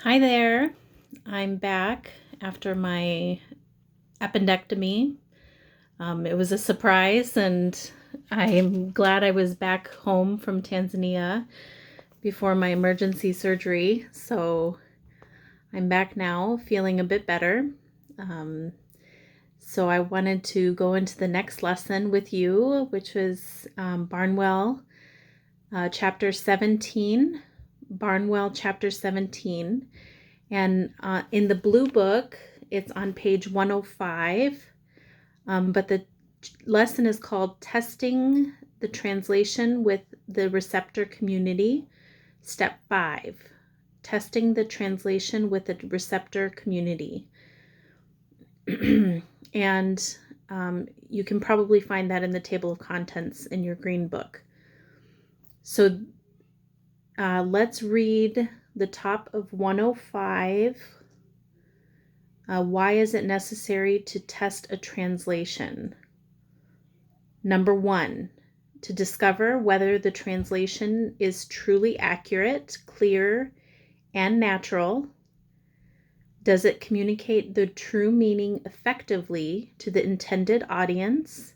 Hi there. I'm back after my appendectomy. It was a surprise, and I'm glad I was back home from Tanzania before my emergency surgery. So I'm back now, feeling a bit better. Um, so I wanted to go into the next lesson with you, which was Barnwell, chapter 17. Barnwell, chapter 17. And in the blue book, it's on page 105, but the lesson is called Testing the Translation with the Receptor Community, Step 5. Testing the Translation with the Receptor Community. And you can probably find that in the table of contents in your green book. So let's read the top of 105. Why is it necessary to test a translation? Number 1, to discover whether the translation is truly accurate, clear, and natural. Does it communicate the true meaning effectively to the intended audience?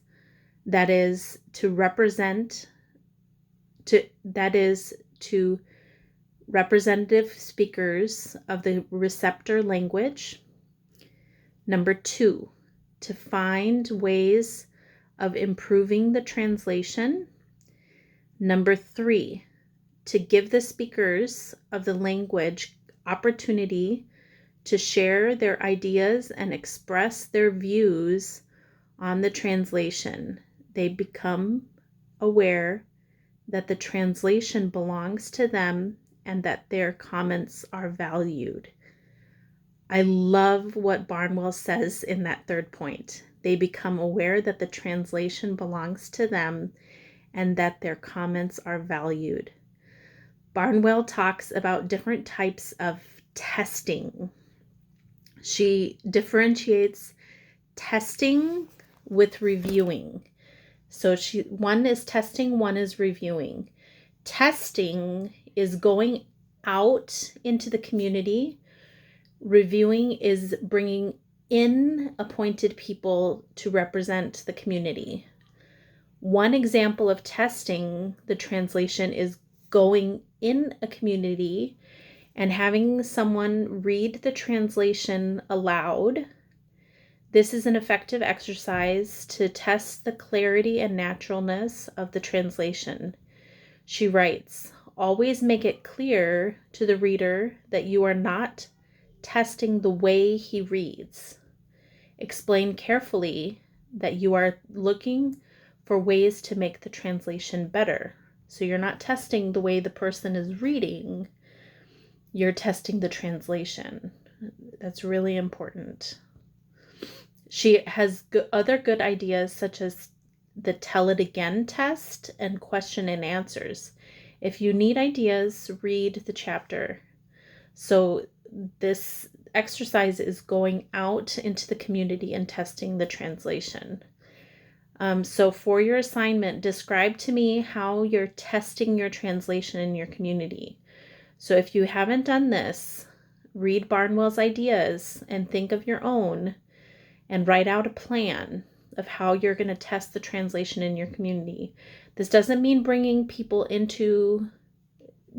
That is to representative speakers of the receptor language. Number 2, to find ways of improving the translation. Number 3, to give the speakers of the language opportunity to share their ideas and express their views on the translation. They become aware that the translation belongs to them and that their comments are valued. I love what Barnwell says in that third point. They become aware that the translation belongs to them and that their comments are valued. Barnwell talks about different types of testing. She differentiates testing with reviewing. So one is testing, one is reviewing. Testing is going out into the community. Reviewing is bringing in appointed people to represent the community. One example of testing the translation is going in a community and having someone read the translation aloud. This is an effective exercise to test the clarity and naturalness of the translation. She writes, always make it clear to the reader that you are not testing the way he reads. Explain carefully that you are looking for ways to make the translation better. So you're not testing the way the person is reading, you're testing the translation. That's really important. She has other good ideas such as the tell it again test and question and answers. If you need ideas, read the chapter. So this exercise is going out into the community and testing the translation. So for your assignment, describe to me how you're testing your translation in your community. So if you haven't done this, read Barnwell's ideas and think of your own and write out a plan of how you're going to test the translation in your community. This doesn't mean bringing people into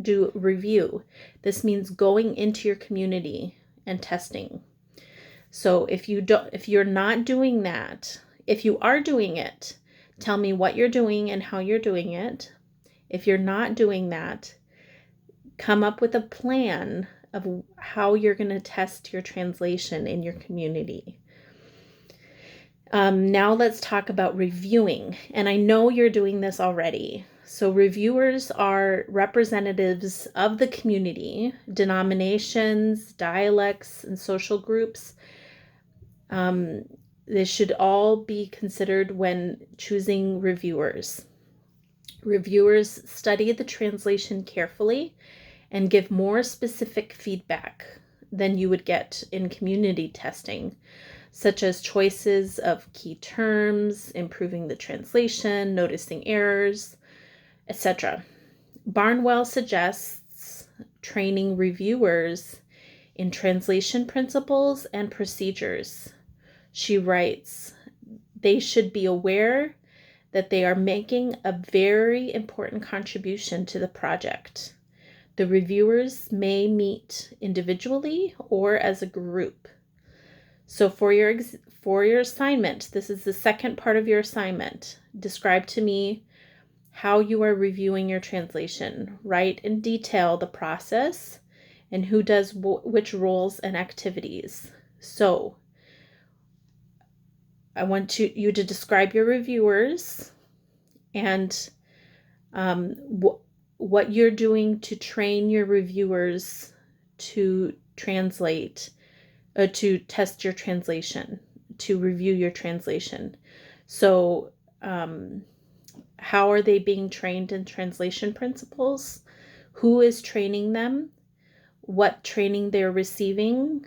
do review. This means going into your community and testing. So if you're not doing that, if you are doing it, tell me what you're doing and how you're doing it. If you're not doing that, come up with a plan of how you're going to test your translation in your community. Now let's talk about reviewing. And I know you're doing this already. So reviewers are representatives of the community, denominations, dialects, and social groups. This should all be considered when choosing reviewers. Reviewers study the translation carefully and give more specific feedback than you would get in community testing, such as choices of key terms, improving the translation, noticing errors, etc. Barnwell suggests training reviewers in translation principles and procedures. She writes, they should be aware that they are making a very important contribution to the project. The reviewers may meet individually or as a group. So for your assignment, this is the second part of your assignment. Describe to me how you are reviewing your translation. Write in detail the process and who does which roles and activities. So I want you to describe your reviewers and what you're doing to train your reviewers to translate, to test your translation, to review your translation. So how are they being trained in translation principles? Who is training them? What training they're receiving?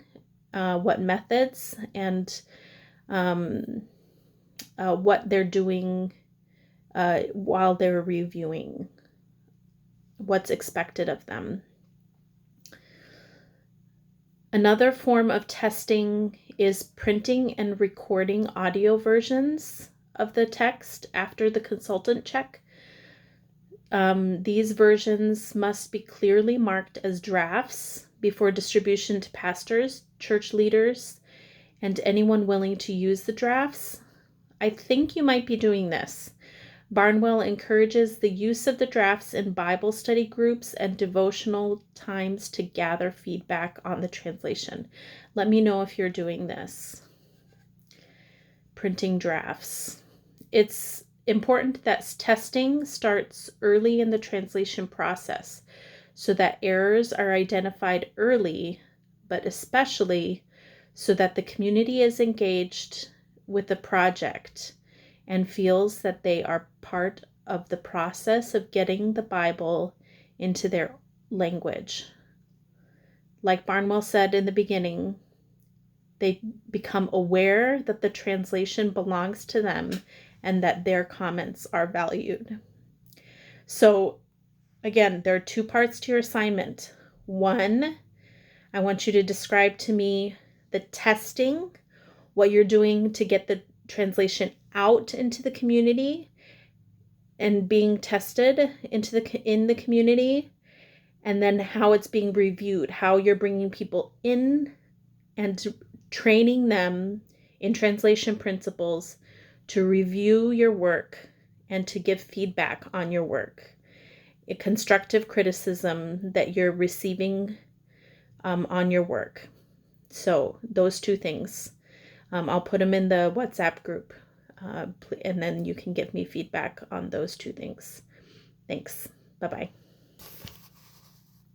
What methods? And what they're doing while they're reviewing, what's expected of them. Another form of testing is printing and recording audio versions of the text after the consultant check. These versions must be clearly marked as drafts before distribution to pastors, church leaders, and anyone willing to use the drafts. I think you might be doing this. Barnwell encourages the use of the drafts in Bible study groups and devotional times to gather feedback on the translation. Let me know if you're doing this. Printing drafts. It's important that testing starts early in the translation process so that errors are identified early, but especially so that the community is engaged with the project and feels that they are part of the process of getting the Bible into their language. Like Barnwell said in the beginning, they become aware that the translation belongs to them and that their comments are valued. So again, there are two parts to your assignment. One, I want you to describe to me the testing, what you're doing to get the translation out into the community and being tested in the community, and then how it's being reviewed, how you're bringing people in and training them in translation principles to review your work and to give feedback on your work, a constructive criticism that you're receiving on your work. So those two things. I'll put them in the WhatsApp group, and then you can give me feedback on those two things. Thanks. Bye-bye.